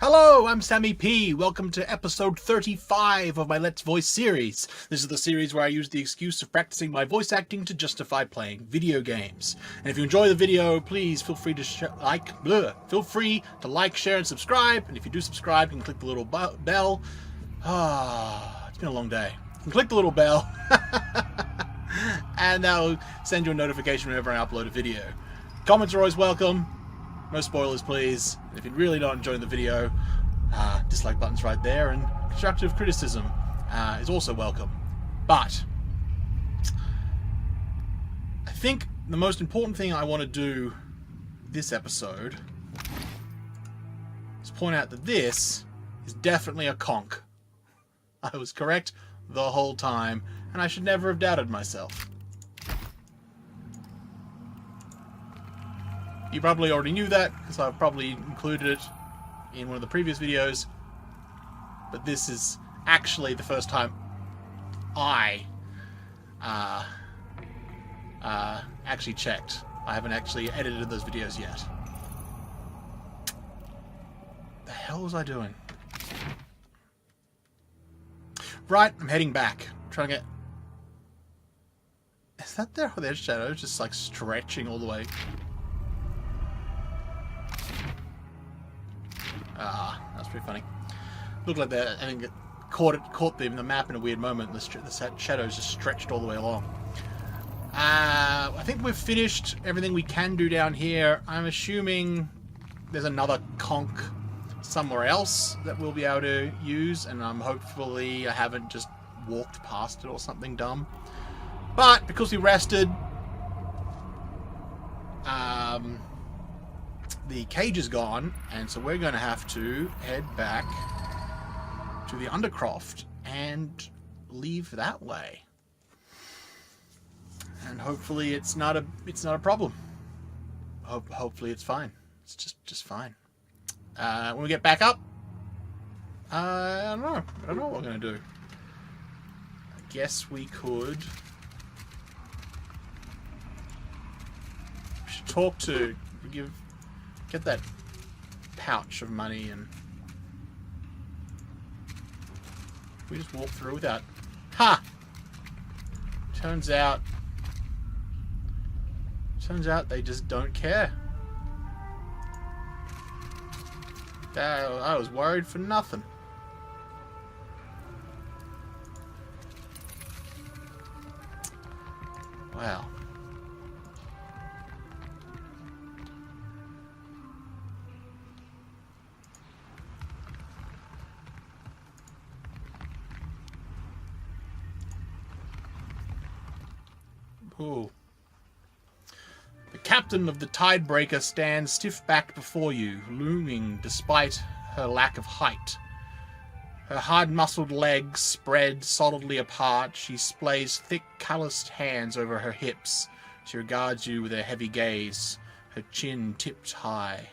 Hello, I'm SammyP. Welcome to episode 35 of my Let's Voice series. This is the series where I use the excuse of practicing my voice acting to justify playing video games. And if you enjoy the video, please feel free to like, share, and subscribe. And if you do subscribe, you can click the little bell. It's been a long day. You can click the little bell, and that'll send you a notification whenever I upload a video. Comments are always welcome. No spoilers, please. And if you're really not enjoying the video, dislike button's right there, and constructive criticism is also welcome. But I think the most important thing I want to do this episode is point out that this is definitely a conch. I was correct the whole time, and I should never have doubted myself. You probably already knew that, because I've probably included it in one of the previous videos. But this is actually the first time I actually checked. I haven't actually edited those videos yet. The hell was I doing? Right, I'm heading back. I'm trying to get... Is that their shadow just like stretching all the way? That's pretty funny. Looked like that, and it caught them in the map in a weird moment. The shadows just stretched all the way along. I think we've finished everything we can do down here. I'm assuming there's another conch somewhere else that we'll be able to use, and hopefully I haven't just walked past it or something dumb. But because we rested, the cage is gone, and so we're going to have to head back to the Undercroft and leave that way. And hopefully it's not a problem. Hopefully it's fine. It's just fine. When we get back up, I don't know what we're going to do. I guess we should talk to, get that pouch of money, and we just walk through without... Ha! Turns out they just don't care. I was worried for nothing. Wow. Ooh. The captain of the Tidebreaker stands stiff-backed before you, looming despite her lack of height. Her hard-muscled legs spread solidly apart. She splays thick, calloused hands over her hips. She regards you with a heavy gaze, her chin tipped high.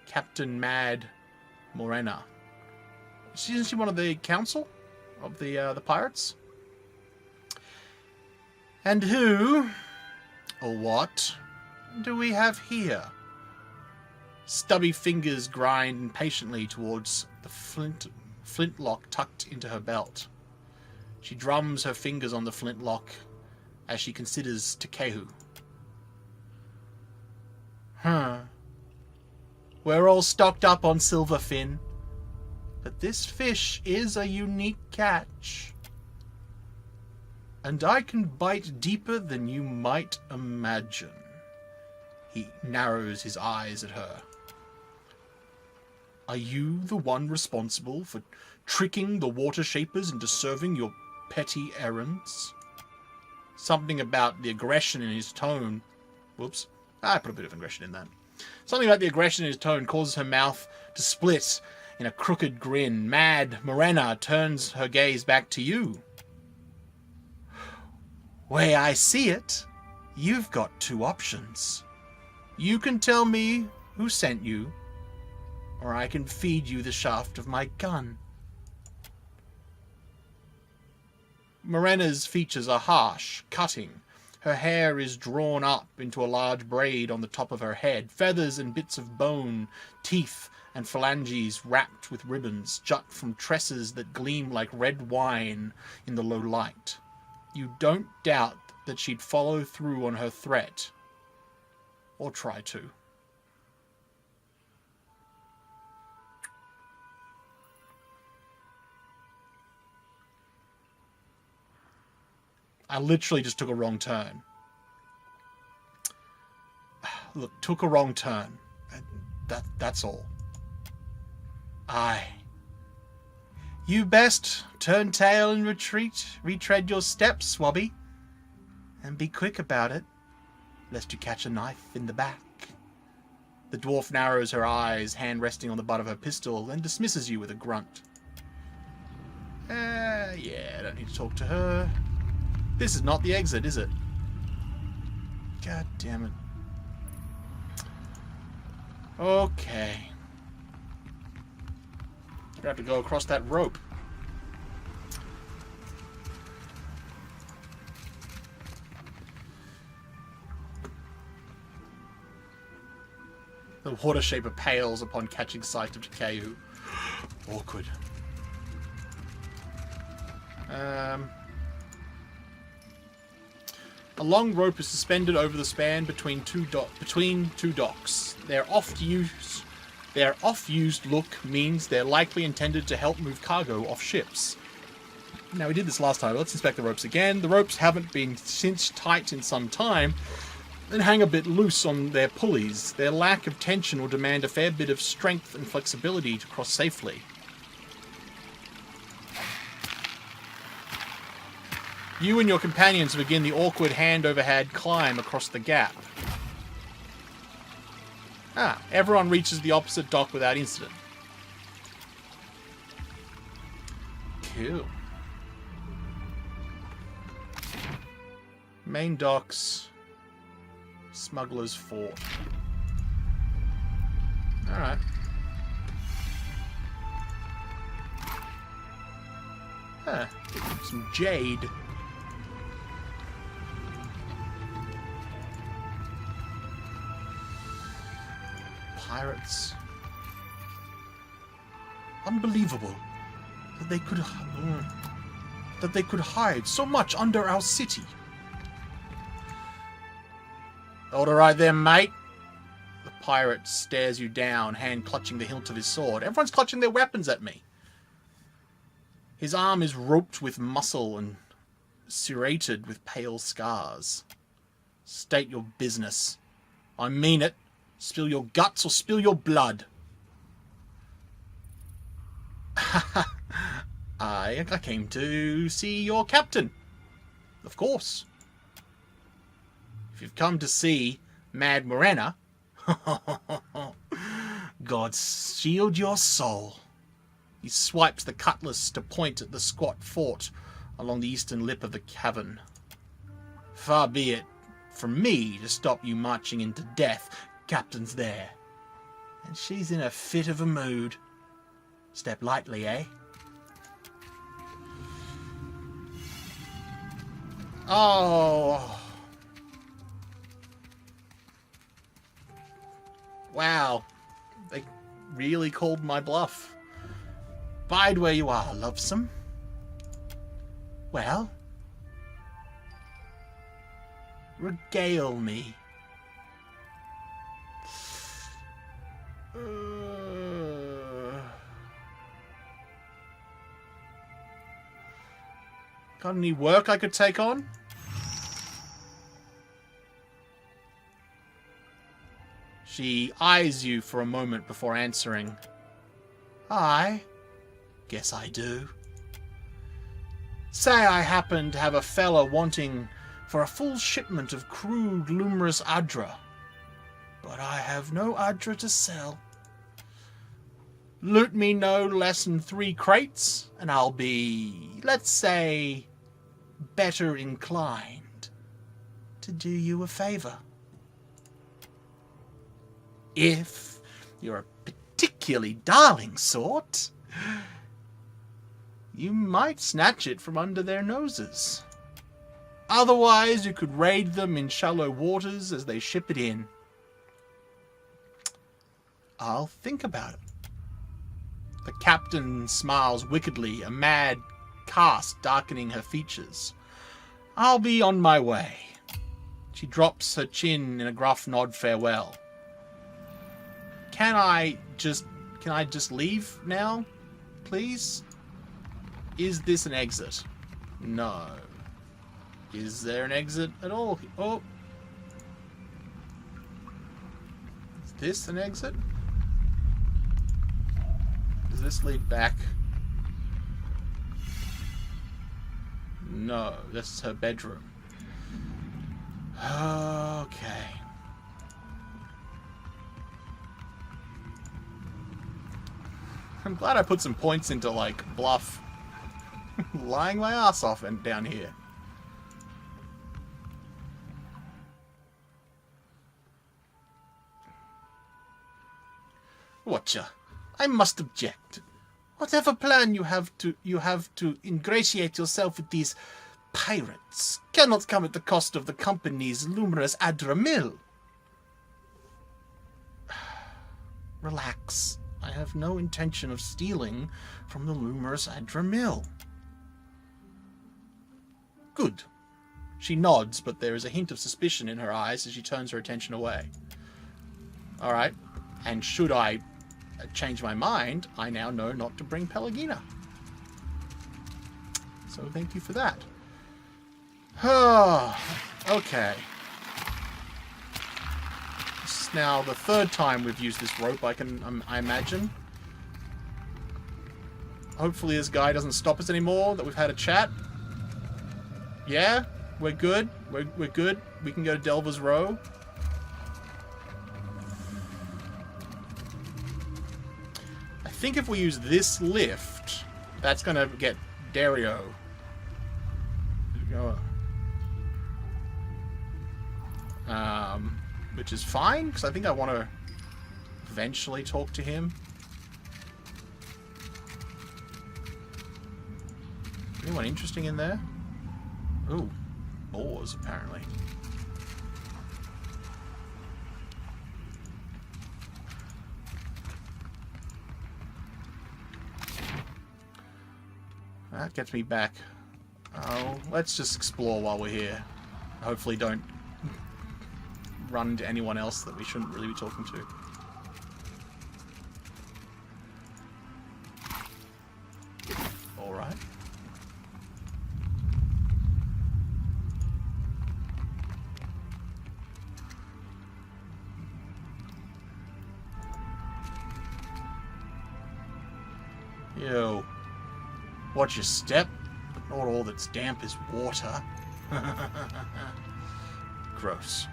Captain Mad Morena. Isn't she one of the council of the pirates? And who, or what, do we have here? Stubby fingers grind impatiently towards the flintlock tucked into her belt. She drums her fingers on the flintlock as she considers Takehu. We're all stocked up on silverfin, but this fish is a unique catch. And I can bite deeper than you might imagine. He narrows his eyes at her. Are you the one responsible for tricking the water shapers into serving your petty errands? Something about the aggression in his tone... Whoops. I put a bit of aggression in that. Something about the aggression in his tone causes her mouth to split in a crooked grin. Mad Morena turns her gaze back to you. Way I see it, you've got two options. You can tell me who sent you, or I can feed you the shaft of my gun. Morena's features are harsh, cutting. Her hair is drawn up into a large braid on the top of her head. Feathers and bits of bone, teeth, and phalanges wrapped with ribbons jut from tresses that gleam like red wine in the low light. You don't doubt that she'd follow through on her threat. Or try to. I literally just took a wrong turn. Look, took a wrong turn. That's all. Aye. You best turn tail and retreat. Retread your steps, Swabby. And be quick about it, lest you catch a knife in the back. The dwarf narrows her eyes, hand resting on the butt of her pistol, and dismisses you with a grunt. Yeah, I don't need to talk to her. This is not the exit, is it? God damn it. Okay. I have to go across that rope. The water shaper pales upon catching sight of Takeu. Awkward. A long rope is suspended over the span between two docks. Their off-used look means they're likely intended to help move cargo off ships. Now, we did this last time. Let's inspect the ropes again. The ropes haven't been cinched tight in some time and hang a bit loose on their pulleys. Their lack of tension will demand a fair bit of strength and flexibility to cross safely. You and your companions begin the awkward hand-over-hand climb across the gap. Everyone reaches the opposite dock without incident. Cool. Main docks. Smugglers Fort. Alright. Some jade. Pirates. Unbelievable that they could hide so much under our city. All right there, mate. The pirate stares you down, hand clutching the hilt of his sword. Everyone's clutching their weapons at me. His arm is roped with muscle and serrated with pale scars. State your business. I mean it. Spill your guts or spill your blood. I came to see your captain. Of course. If you've come to see Mad Morena, God shield your soul. He swipes the cutlass to point at the squat fort along the eastern lip of the cavern. Far be it from me to stop you marching into death. Captain's there, and she's in a fit of a mood. Step lightly, eh? Oh. Wow. They really called my bluff. Bide where you are, lovesome. Well? Regale me. Got any work I could take on? She eyes you for a moment before answering. I guess I do. Say I happen to have a fella wanting for a full shipment of crude luminous Adra, but I have no Adra to sell. Loot me no less than 3 crates, and I'll be, let's say, better inclined to do you a favor. If you're a particularly darling sort, you might snatch it from under their noses. Otherwise, you could raid them in shallow waters as they ship it in. I'll think about it. The captain smiles wickedly, a mad cast darkening her features. I'll be on my way. She drops her chin in a gruff nod farewell. Can I just leave now, please? Is this an exit? No. Is there an exit at all? Oh. Is this an exit? Does this lead back? No, this is her bedroom. Okay. I'm glad I put some points into, like, bluff. Lying my ass off and down here. Watcher, I must object. Whatever plan you have to ingratiate yourself with these pirates cannot come at the cost of the company's luminous Adramil. Relax. I have no intention of stealing from the luminous Adramil. Good. She nods, but there is a hint of suspicion in her eyes as she turns her attention away. Alright. And should I change my mind, I now know not to bring Pelagina. So thank you for that. Okay. This is now the third time we've used this rope, I imagine. Hopefully this guy doesn't stop us anymore, that we've had a chat. Yeah? We're good? We're good? We can go to Delver's Row? I think if we use this lift, that's going to get Dario. Which is fine, because I think I want to eventually talk to him. Anyone interesting in there? Ooh, boars, apparently. That gets me back. Oh, let's just explore while we're here. Hopefully don't run into anyone else that we shouldn't really be talking to. Alright. Yo. Watch your step. Not all that's damp is water. Gross.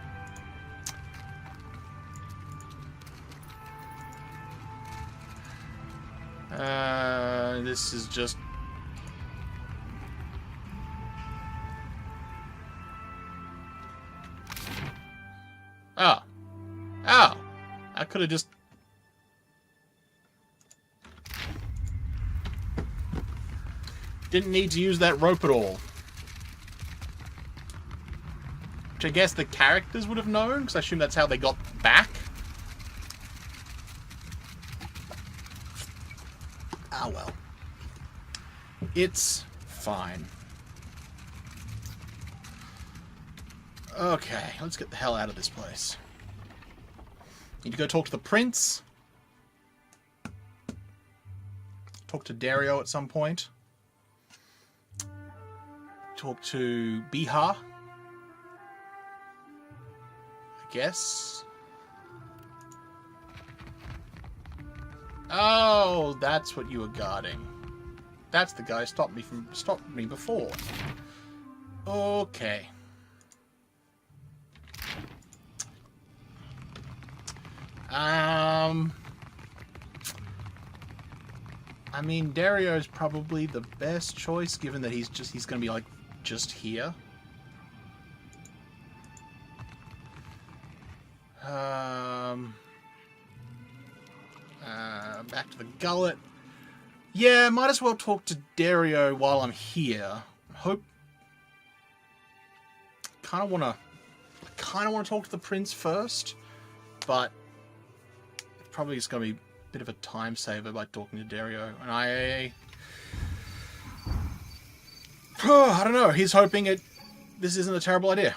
This is just... Oh. Oh. I could have just... Didn't need to use that rope at all. Which I guess the characters would have known, because I assume that's how they got back. Ah, well. It's fine. Okay, let's get the hell out of this place. Need to go talk to the prince. Talk to Dario at some point. Talk to Bihar. I guess. Oh, that's what you were guarding. That's the guy who stopped me before. Okay. I mean, Dario's probably the best choice, given that he's gonna be like just here. Back to the Gullet. Yeah, might as well talk to Dario while I'm here. kind of want to talk to the prince first, but it probably is going to be a bit of a time saver by talking to Dario. And I don't know. He's hoping this isn't a terrible idea.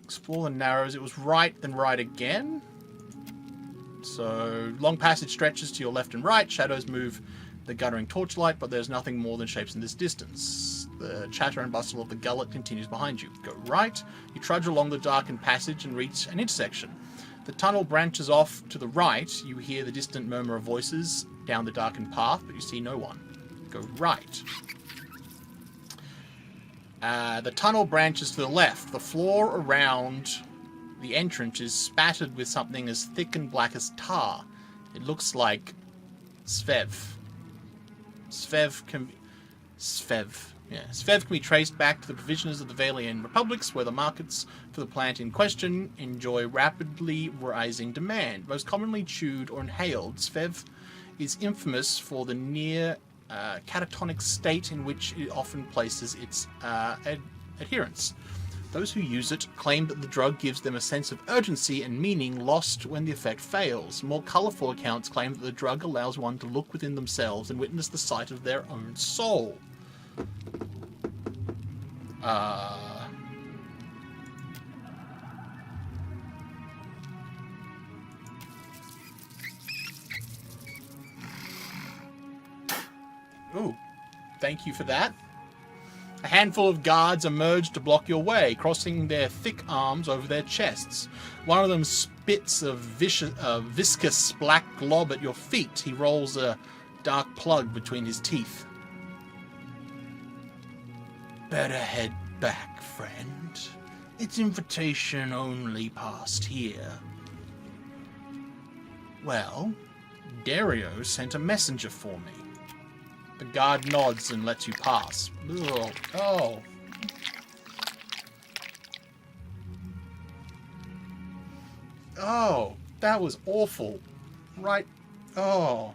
Explore the narrows. It was right, then right again. So, long passage stretches to your left and right. Shadows move the guttering torchlight, but there's nothing more than shapes in this distance. The chatter and bustle of the gullet continues behind you. Go right. You trudge along the darkened passage and reach an intersection. The tunnel branches off to the right. You hear the distant murmur of voices down the darkened path, but you see no one. Go right. The tunnel branches to the left. The floor around the entrance is spattered with something as thick and black as tar. It looks like Svev. Svev can be traced back to the provisioners of the Valian Republics, where the markets for the plant in question enjoy rapidly rising demand. Most commonly chewed or inhaled, Svev is infamous for the near catatonic state in which it often places its adherents. Those who use it claim that the drug gives them a sense of urgency and meaning lost when the effect fails. More colourful accounts claim that the drug allows one to look within themselves and witness the sight of their own soul. Ooh, thank you for that. A handful of guards emerge to block your way, crossing their thick arms over their chests. One of them spits a viscous black glob at your feet. He rolls a dark plug between his teeth. Better head back, friend. It's invitation only past here. Well, Dario sent a messenger for me. The guard nods and lets you pass. Ugh. Oh. Oh, that was awful. Right. Oh.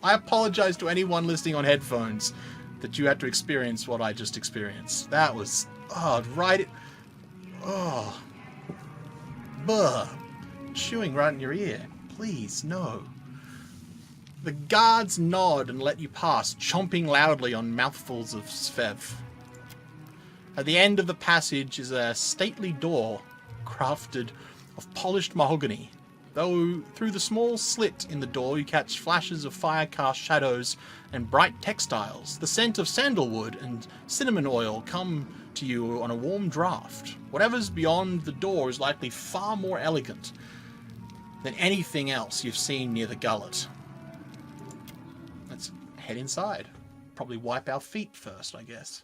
I apologize to anyone listening on headphones that you had to experience what I just experienced. That was... Oh, right... Oh. Buh. Chewing right in your ear. Please, no. The guards nod and let you pass, chomping loudly on mouthfuls of Svev. At the end of the passage is a stately door, crafted of polished mahogany. Though through the small slit in the door you catch flashes of fire-cast shadows and bright textiles. The scent of sandalwood and cinnamon oil come to you on a warm draft. Whatever's beyond the door is likely far more elegant than anything else you've seen near the Gullet. Let's head inside. Probably wipe our feet first, I guess.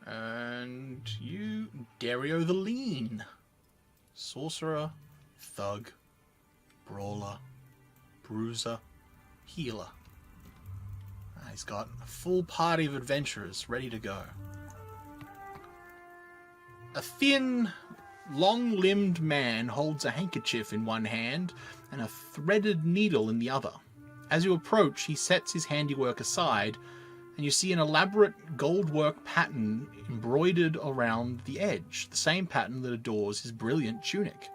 And you, Dario the Lean. Sorcerer, thug, brawler, bruiser, healer. He's got a full party of adventurers ready to go. A thin, long-limbed man holds a handkerchief in one hand and a threaded needle in the other. As you approach, he sets his handiwork aside, and you see an elaborate goldwork pattern embroidered around the edge, the same pattern that adorns his brilliant tunic.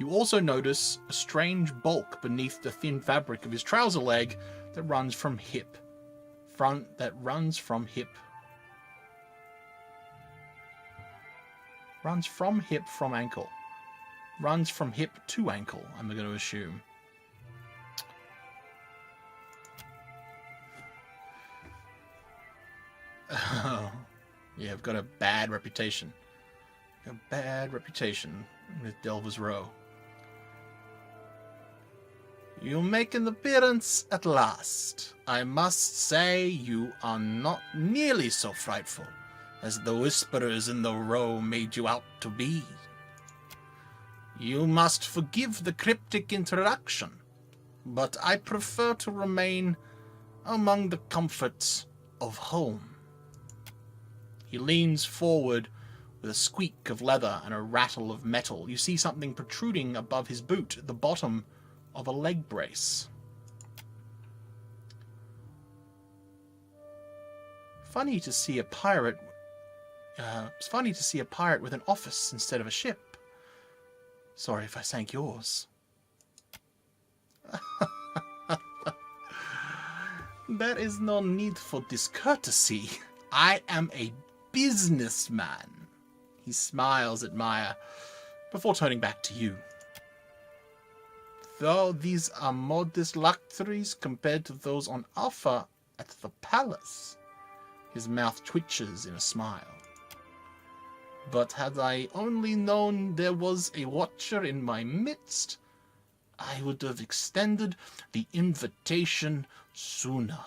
You also notice a strange bulk beneath the thin fabric of his trouser leg that runs from hip. From ankle. Runs from hip to ankle, I'm going to assume. Oh, yeah, I've got a bad reputation. A bad reputation with Delver's Row. You make an appearance at last. I must say you are not nearly so frightful as the whisperers in the row made you out to be. You must forgive the cryptic introduction, but I prefer to remain among the comforts of home. He leans forward with a squeak of leather and a rattle of metal. You see something protruding above his boot at the bottom of a leg brace. Funny to see a pirate. It's funny to see a pirate with an office instead of a ship. Sorry if I sank yours. There is no need for discourtesy. I am a businessman. He smiles at Maya before turning back to you. Though these are modest luxuries compared to those on offer at the palace. His mouth twitches in a smile. But had I only known there was a watcher in my midst, I would have extended the invitation sooner.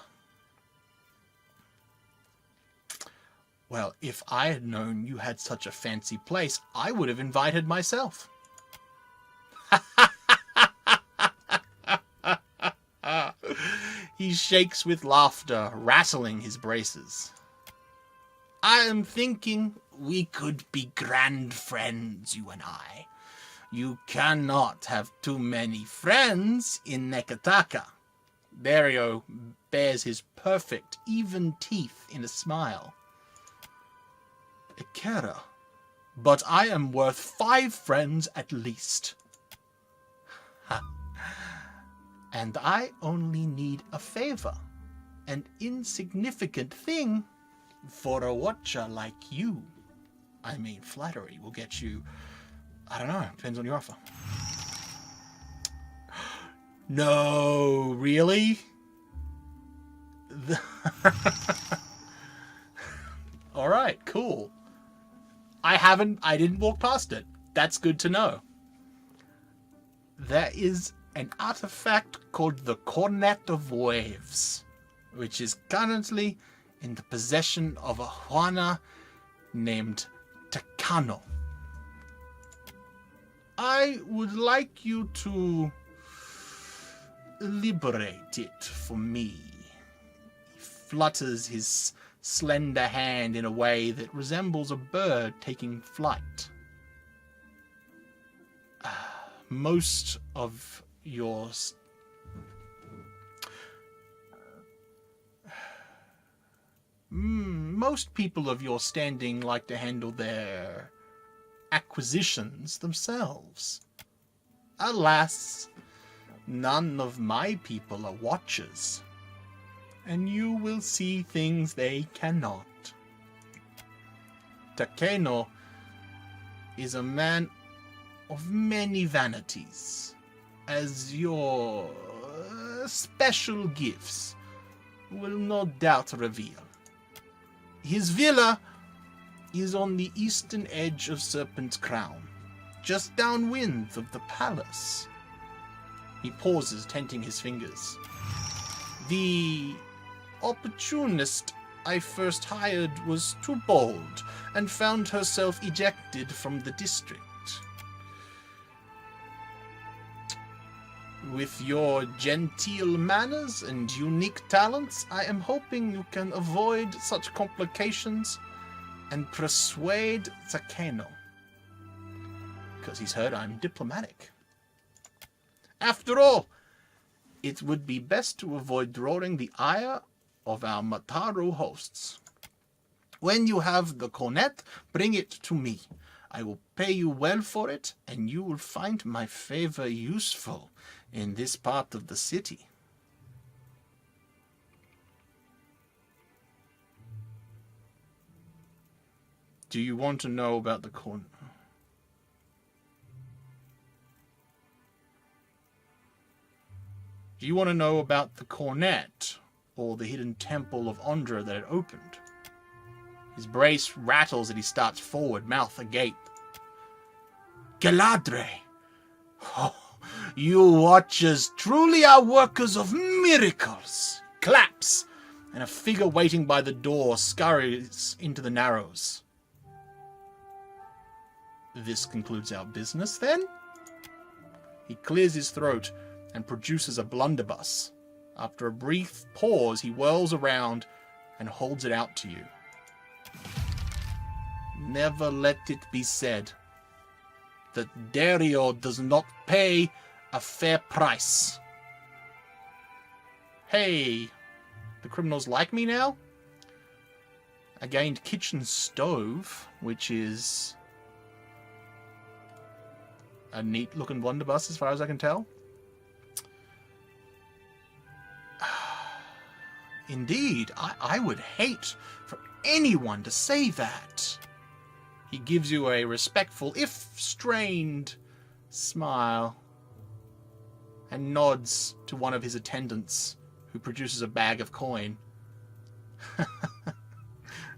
Well, if I had known you had such a fancy place, I would have invited myself. He shakes with laughter, rattling his braces. I am thinking we could be grand friends, you and I. You cannot have too many friends in Nekataka. Dario bares his perfect, even teeth in a smile. Ekera, but I am worth 5 friends at least. Ha. And I only need a favor, an insignificant thing for a watcher like you. I mean, flattery will get you, I don't know, depends on your offer. No, really? Alright, cool. I didn't walk past it. That's good to know. There is an artifact called the Cornet of Waves, which is currently in the possession of a Juana named Takano. I would like you to liberate it for me. He flutters his slender hand in a way that resembles a bird taking flight. Most people of your standing like to handle their acquisitions themselves. Alas, none of my people are watchers, and you will see things they cannot. Takeno is a man of many vanities, as your special gifts will no doubt reveal. His villa is on the eastern edge of Serpent's Crown, just downwind of the palace. He pauses, tenting his fingers. The opportunist I first hired was too bold and found herself ejected from the district. With your genteel manners and unique talents, I am hoping you can avoid such complications and persuade Takeno. Because he's heard I'm diplomatic. After all, it would be best to avoid drawing the ire of our Mataru hosts. When you have the cornet, bring it to me. I will pay you well for it, and you will find my favor useful in this part of the city. Do you want to know about the cornet? Do you want to know about the cornet, or the hidden temple of Ondra that it opened? His brace rattles and he starts forward, mouth agape. Galadre! Oh, you watchers truly are workers of miracles! Claps, and a figure waiting by the door scurries into the Narrows. This concludes our business, then? He clears his throat and produces a blunderbuss. After a brief pause, he whirls around and holds it out to you. Never let it be said that Dario does not pay a fair price. Hey, the criminals like me now? I gained kitchen stove, which is a neat looking blunderbuss as far as I can tell. Indeed, I would hate for anyone to say that. He gives you a respectful, if strained, smile and nods to one of his attendants who produces a bag of coin.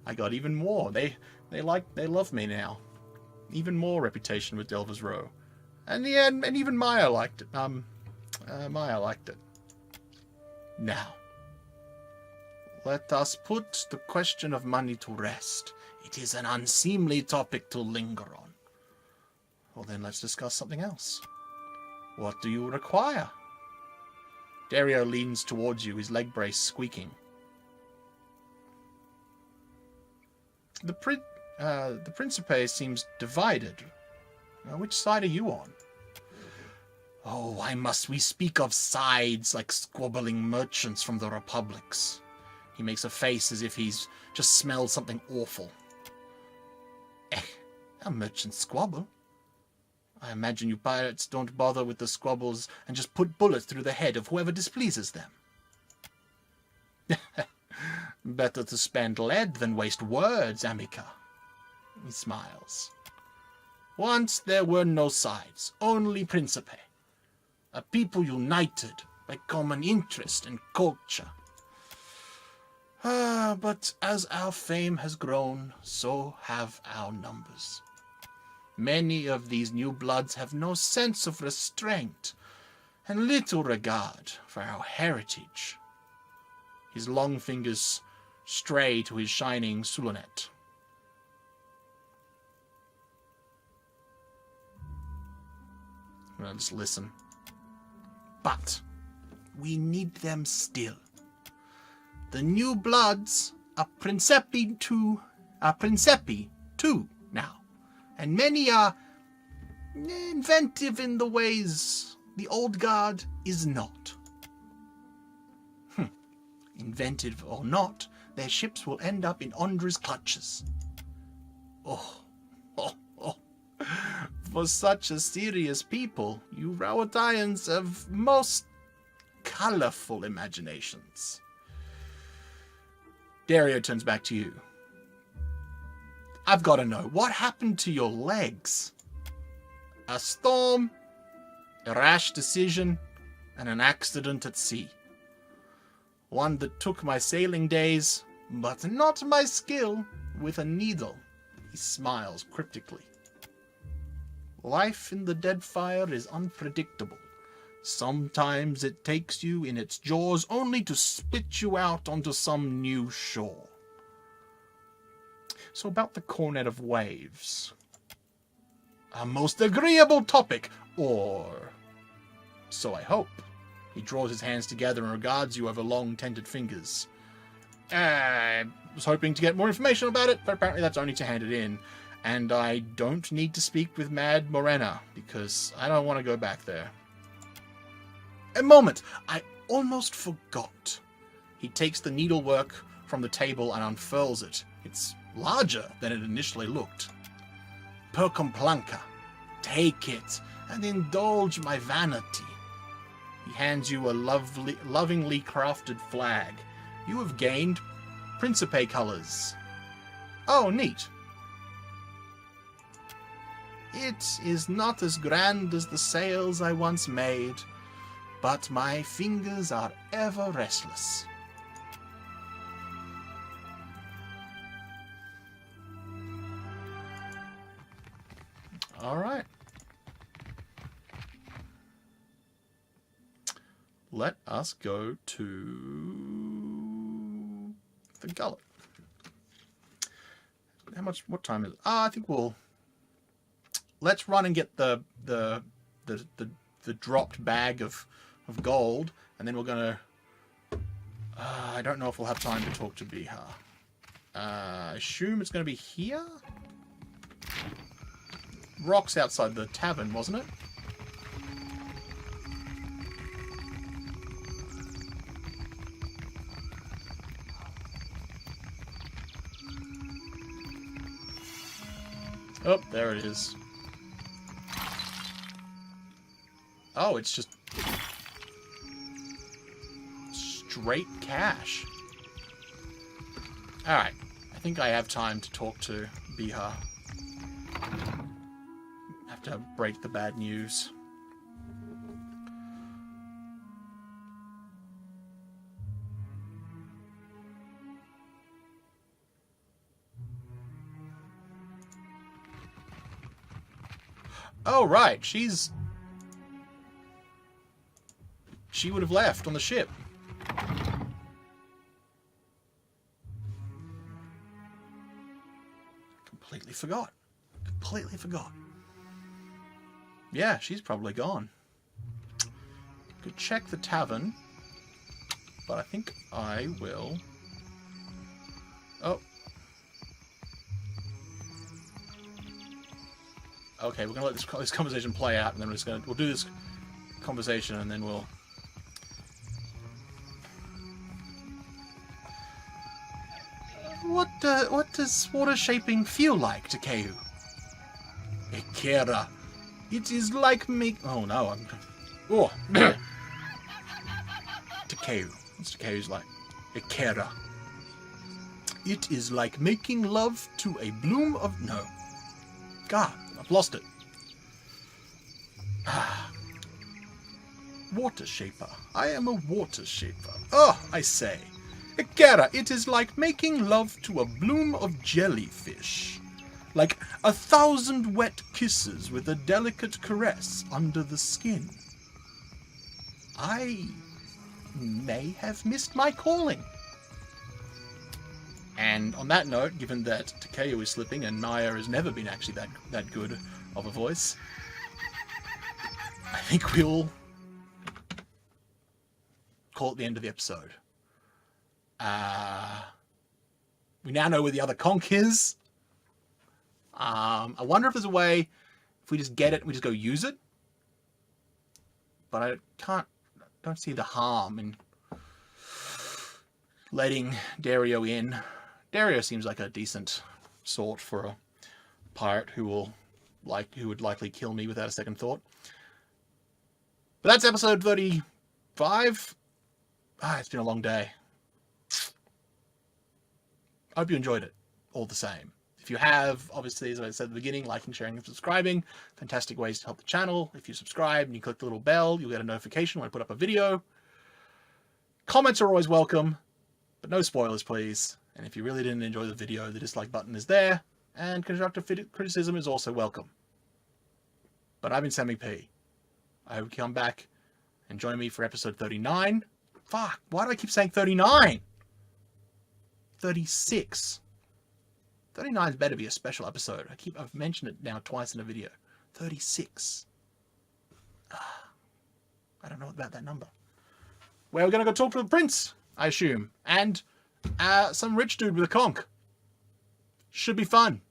I got even more. They love me now. Even more reputation with Delver's Row. And yeah, and even Maya liked it. Maya liked it. Now, let us put the question of money to rest. It is an unseemly topic to linger on. Well, then let's discuss something else. What do you require? Dario leans towards you, his leg brace squeaking. The Principe seems divided. Which side are you on? Oh, why must we speak of sides like squabbling merchants from the republics? He makes a face as if he's just smelled something awful. A merchant squabble? I imagine you pirates don't bother with the squabbles and just put bullets through the head of whoever displeases them. Better to spend lead than waste words, amica. He smiles. Once there were no sides, only Principe. A people united by common interest and culture. But as our fame has grown, so have our numbers. Many of these new bloods have no sense of restraint and little regard for our heritage. His long fingers stray to his shining soulinet. Well, just listen. But we need them still. The new bloods are Principi too now, and many are inventive in the ways the old guard is not. Inventive or not, their ships will end up in Ondra's clutches. Oh. For such a serious people, you Rawatayans have most colorful imaginations. Dario turns back to you. I've got to know, what happened to your legs? A storm, a rash decision, and an accident at sea. One that took my sailing days, but not my skill with a needle. He smiles cryptically. Life in the Deadfire is unpredictable. Sometimes it takes you in its jaws only to spit you out onto some new shore. So about the Cornet of Waves. A most agreeable topic, or so I hope. He draws his hands together and regards you over long, tented fingers. I was hoping to get more information about it, but apparently that's only to hand it in. And I don't need to speak with Mad Morena, because I don't want to go back there. A moment! I almost forgot. He takes the needlework from the table and unfurls it. It's larger than it initially looked. Per complanca. Take it, and indulge my vanity. He hands you a lovingly crafted flag. You have gained Principe colors. Oh, neat. It is not as grand as the sails I once made, but my fingers are ever restless. All right. Let us go to the Gullet. What time is it? I think let's run and get the dropped bag of gold, and then we're gonna I don't know if we'll have time to talk to Bihar. I assume it's going to be here? Rocks outside the tavern, wasn't it? Oh, there it is. Oh, it's just straight cash. Alright, I think I have time to talk to Bihar. Have to break the bad news. Oh, right, she would have left on the ship. Completely forgot. Completely forgot. Yeah, she's probably gone. Could check the tavern, but I think I will. Oh. Okay, we're gonna let this conversation play out, and then we'll do this conversation, and then we'll. What does water shaping feel like, Takeu? Ekera. It is like make. Oh no, I'm. Oh. Takeu. What's Takeu's like? Ekera. It is like making love to a bloom of. No. God, I've lost it. Water shaper. I am a water shaper. Oh, I say. Ekera, it is like making love to a bloom of jellyfish. Like 1,000 wet kisses with a delicate caress under the skin. I may have missed my calling. And on that note, given that Takeo is slipping and Naya has never been actually that good of a voice, I think we'll call it the end of the episode. We now know where the other conch is. I wonder if there's a way, if we just get it, we just go use it. But I don't see the harm in letting Dario in. Dario seems like a decent sort for a pirate who would likely kill me without a second thought. But that's episode 35. It's been a long day. I hope you enjoyed it, all the same. If you have, obviously, as I said at the beginning, liking, sharing, and subscribing. Fantastic ways to help the channel. If you subscribe and you click the little bell, you'll get a notification when I put up a video. Comments are always welcome, but no spoilers, please. And if you really didn't enjoy the video, the dislike button is there, and constructive criticism is also welcome. But I've been SammyP. I hope you come back and join me for episode 39. Fuck, why do I keep saying 39? 36. 39's better be a special episode. I've mentioned it now twice in a video. 36. I don't know about that number. Well, we're going to go talk to the prince, I assume. And some rich dude with a conch. Should be fun.